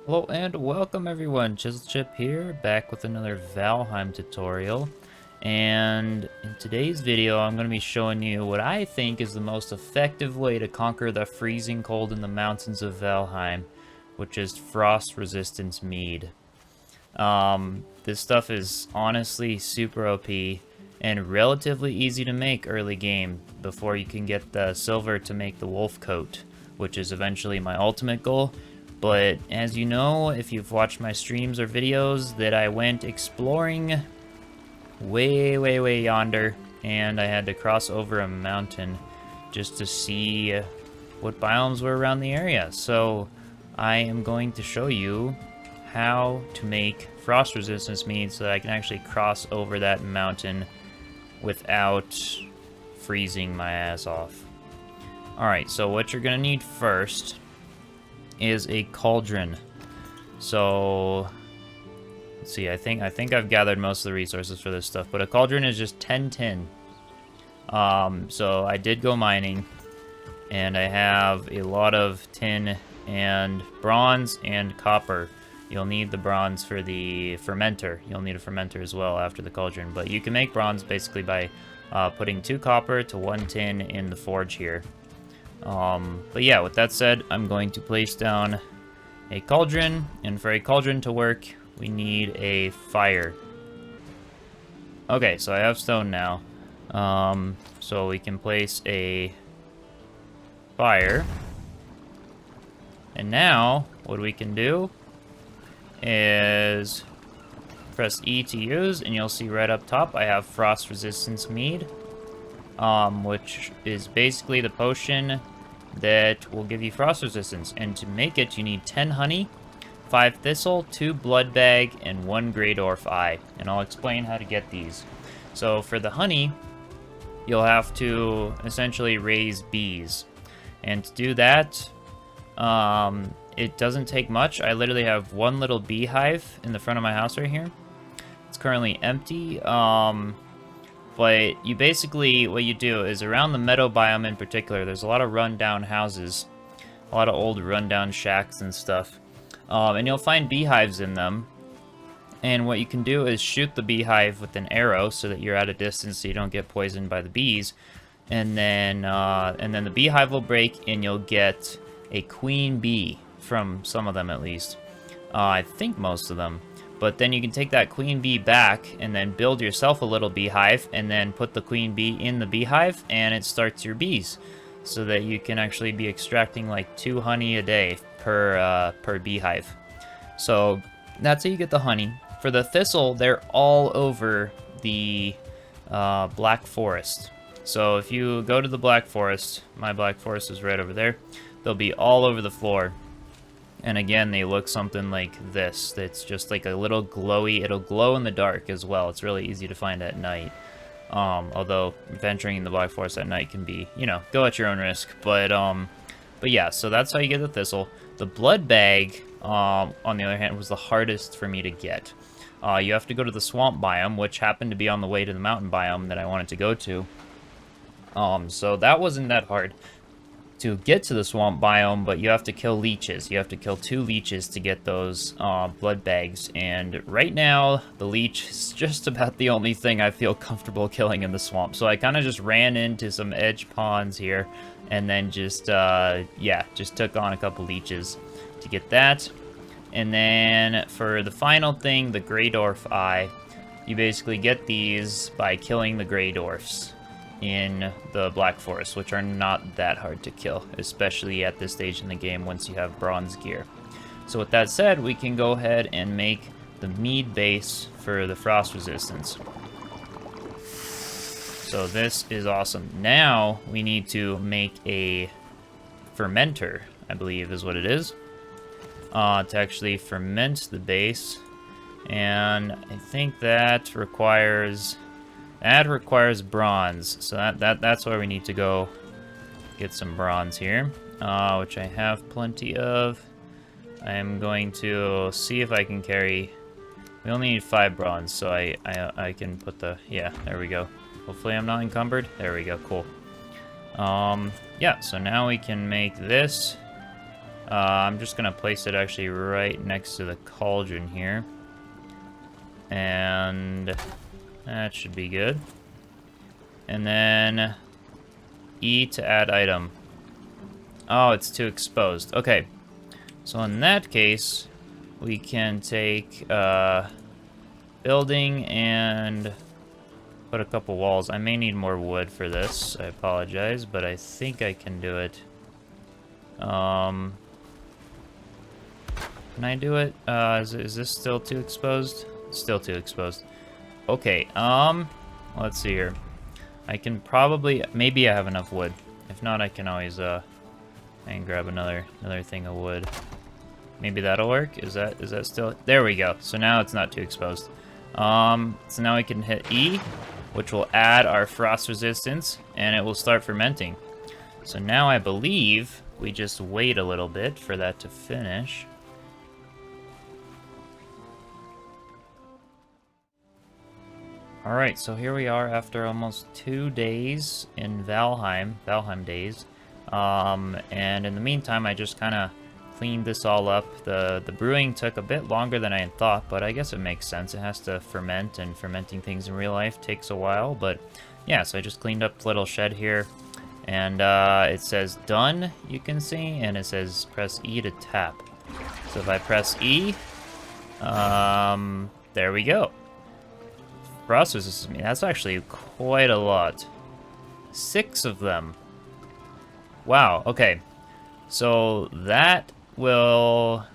Hello and welcome everyone, Chiselchip here, back with another Valheim tutorial. And in today's video, I'm going to be showing you what I think is the most effective way to conquer the freezing cold in the mountains of Valheim, which is frost resistance mead. This stuff is honestly super OP and relatively easy to make early game before you can get the silver to make the wolf coat, which is eventually my ultimate goal. But as you know, if you've watched my streams or videos, that I went exploring way yonder, and I had to cross over a mountain just to see what biomes were around the area. So I am going to show you how to make frost resistance mead so that I can actually cross over that mountain without freezing my ass off. Alright, so what you're gonna need first is a cauldron. So let's see, I think I've gathered most of the resources for this stuff, but a cauldron is just 10 tin. So I did go mining, and I have a lot of tin and bronze and copper. You'll need the bronze for the fermenter. You'll need a fermenter as well after the cauldron, but you can make bronze basically by putting 2 copper to 1 tin in the forge here. But yeah, with that said, I'm going to place down a cauldron, and for a cauldron to work, we need a fire. Okay, so I have stone now. So we can place a fire. And now, what we can do is press E to use, and you'll see right up top I have frost resistance mead. Which is basically the potion that will give you frost resistance. And to make it, you need 10 honey, 5 thistle, 2 blood bag, and 1 Dwarf Eye. And I'll explain how to get these. So for the honey, you'll have to essentially raise bees. And to do that, it doesn't take much. I literally have 1 little beehive in the front of my house right here. It's currently empty. But you basically, what you do is around the meadow biome in particular, there's a lot of rundown houses, a lot of old rundown shacks and stuff. And you'll find beehives in them. And what you can do is shoot the beehive with an arrow so that you're at a distance so you don't get poisoned by the bees. And then the beehive will break and you'll get a queen bee from some of them at least. I think most of them. But then you can take that queen bee back and then build yourself a little beehive and then put the queen bee in the beehive and it starts your bees. So that you can actually be extracting like 2 honey a day per beehive. So that's how you get the honey. For the thistle, they're all over the Black Forest. So if you go to the Black Forest, my Black Forest is right over there, they'll be all over the floor. And again, they look something like this. It's just like a little glowy. It'll glow in the dark as well. It's really easy to find at night. Although venturing in the Black Forest at night can be, you know, go at your own risk. But yeah, so that's how you get the thistle. The blood bag, on the other hand, was the hardest for me to get. You have to go to the swamp biome, which happened to be on the way to the mountain biome that I wanted to go to. So that wasn't that hard to get to the swamp biome, but you have to kill leeches. You have to kill 2 leeches to get those blood bags, and right now the leech is just about the only thing I feel comfortable killing in the swamp. So I kind of just ran into some edge ponds here and then just yeah, just took on a couple leeches to get that. And then for the final thing, the Dwarf Eye, you basically get these by killing the Grey Dwarfs in the Black Forest, which are not that hard to kill, especially at this stage in the game once you have bronze gear. So with that said, we can go ahead and make the mead base for the frost resistance. So this is awesome. Now we need to make a fermenter, I believe is what it is, to actually ferment the base. And I think that requires bronze, so that's where we need to go get some bronze here, which I have plenty of. I am going to see if I can carry. We only need 5 bronze, so I can put the, yeah, there we go. Hopefully I'm not encumbered. There we go, cool. Yeah, so now we can make this. I'm just gonna place it actually right next to the cauldron here. And that should be good. And then E to add item. Oh, it's too exposed. Okay. So in that case, we can take building and put a couple walls. I may need more wood for this. I apologize, but I think I can do it. Can I do it? Is this still too exposed? Still too exposed. Okay, let's see here. I can probably, maybe I have enough wood. If not, I can always, I can grab another thing of wood. Maybe that'll work? Is that still, there we go. So now it's not too exposed. So now we can hit E, which will add our frost resistance, and it will start fermenting. So now I believe we just wait a little bit for that to finish. Alright, so here we are after almost 2 days in Valheim days. And in the meantime, I just kind of cleaned this all up. The brewing took a bit longer than I had thought, but I guess it makes sense. It has to ferment, and fermenting things in real life takes a while. But yeah, so I just cleaned up the little shed here. And it says done, you can see, and it says press E to tap. So if I press E, there we go. Frost resistance, that's actually quite a lot. 6 of them. Wow, okay. So that will,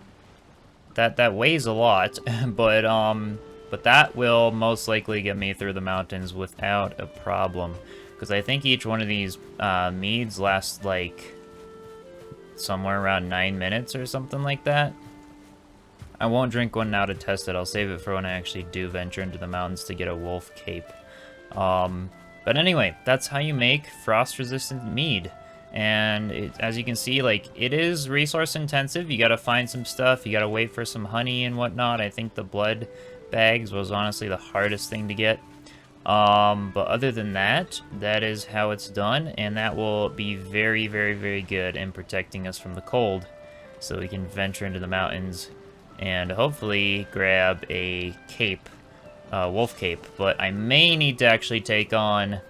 that weighs a lot, but that will most likely get me through the mountains without a problem. Because I think each one of these meads lasts like somewhere around 9 minutes or something like that. I won't drink one now to test it. I'll save it for when I actually do venture into the mountains to get a wolf cape. But anyway, that's how you make frost-resistant mead. And as you can see, like, it is resource intensive. You gotta find some stuff. You gotta wait for some honey and whatnot. I think the blood bags was honestly the hardest thing to get. But other than that, that is how it's done. And that will be very, very, very good in protecting us from the cold. So we can venture into the mountains and hopefully grab a cape, wolf cape. But I may need to actually take on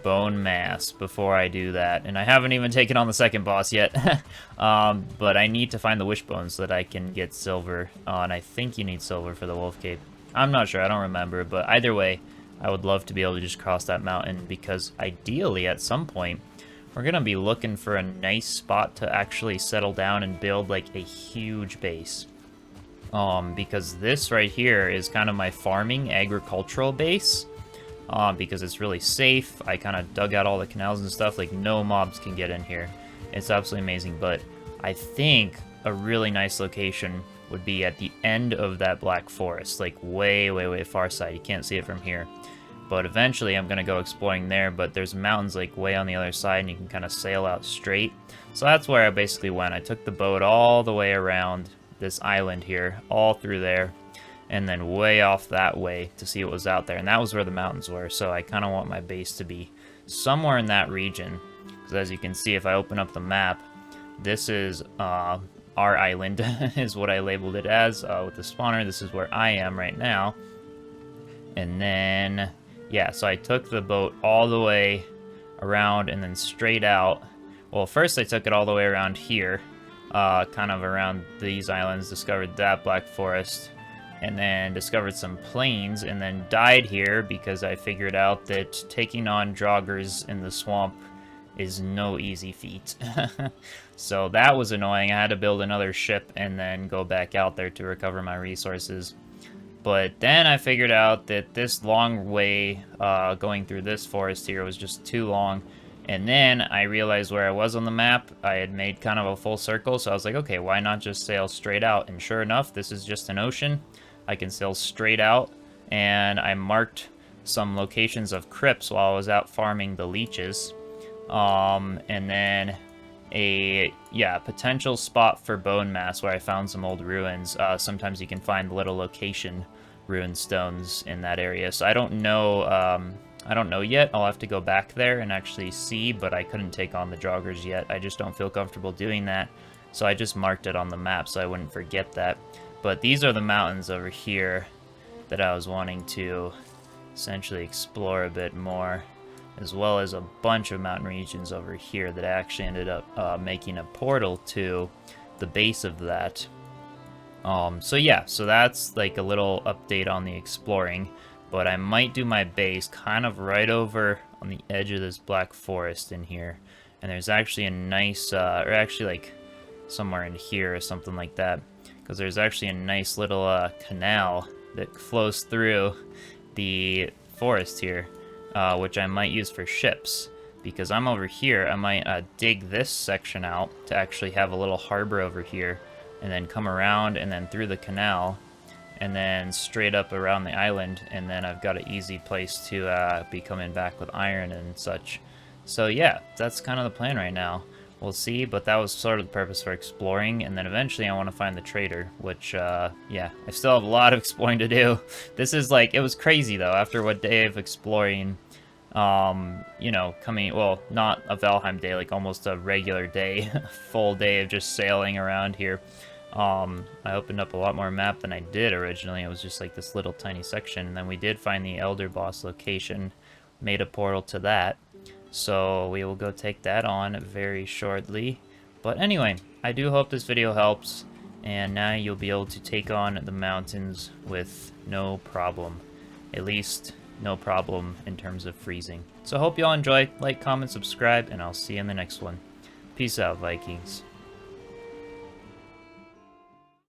bone mass before I do that. And I haven't even taken on the second boss yet. But I need to find the wishbone so that I can get silver. And I think you need silver for the wolf cape. I'm not sure, I don't remember. But either way, I would love to be able to just cross that mountain, because ideally at some point we're gonna be looking for a nice spot to actually settle down and build like a huge base. Because this right here is kind of my farming agricultural base. Because it's really safe. I kind of dug out all the canals and stuff, like no mobs can get in here. It's absolutely amazing. But I think a really nice location would be at the end of that black forest, like way, way, way far side. You can't see it from here. But eventually I'm gonna go exploring there, but there's mountains like way on the other side and you can kind of sail out straight. So that's where I basically went. I took the boat all the way around this island here, all through there, and then way off that way to see what was out there. And that was where the mountains were, so I kind of want my base to be somewhere in that region. Because as you can see, if I open up the map, this is our island, is what I labeled it as. With the spawner, this is where I am right now. And then, yeah, so I took the boat all the way around and then straight out. Well, first I took it all the way around here, kind of around these islands, discovered that black forest, and then discovered some plains, and then died here because I figured out that taking on joggers in the swamp is no easy feat. So that was annoying. I had to build another ship and then go back out there to recover my resources. But then I figured out that this long way going through this forest here was just too long. And then I realized where I was on the map. I had made kind of a full circle, so I was like, okay, why not just sail straight out? And sure enough, this is just an ocean. I can sail straight out, and I marked some locations of crypts while I was out farming the leeches. And then a, potential spot for bone mass where I found some old ruins. Sometimes you can find little location ruin stones in that area. So I don't know yet. I'll have to go back there and actually see, but I couldn't take on the joggers yet. I just don't feel comfortable doing that So I just marked it on the map so I wouldn't forget that. But these are the mountains over here that I was wanting to essentially explore a bit more, as well as a bunch of mountain regions over here that I actually ended up making a portal to the base of that. So yeah, so that's like a little update on the exploring, but I might do my base kind of right over on the edge of this black forest in here, and there's actually a nice, or actually like somewhere in here or something like that, because there's actually a nice little canal that flows through the forest here, which I might use for ships, because I'm over here. I might dig this section out to actually have a little harbor over here, and then come around and then through the canal, and then straight up around the island, and then I've got an easy place to be coming back with iron and such. So yeah, that's kind of the plan right now. We'll see, but that was sort of the purpose for exploring, and then eventually I want to find the trader, which, yeah, I still have a lot of exploring to do. This is like, it was crazy though, after what day of exploring, you know, coming, well, not a Valheim day, like almost a regular day, a full day of just sailing around here. I opened up a lot more map than I did originally. It was just like this little tiny section, and then we did find the Elder Boss location, made a portal to that, so we will go take that on very shortly. But anyway, I do hope this video helps, and now you'll be able to take on the mountains with no problem. At least, no problem in terms of freezing. So hope you all enjoy. Like, comment, subscribe, and I'll see you in the next one. Peace out, Vikings.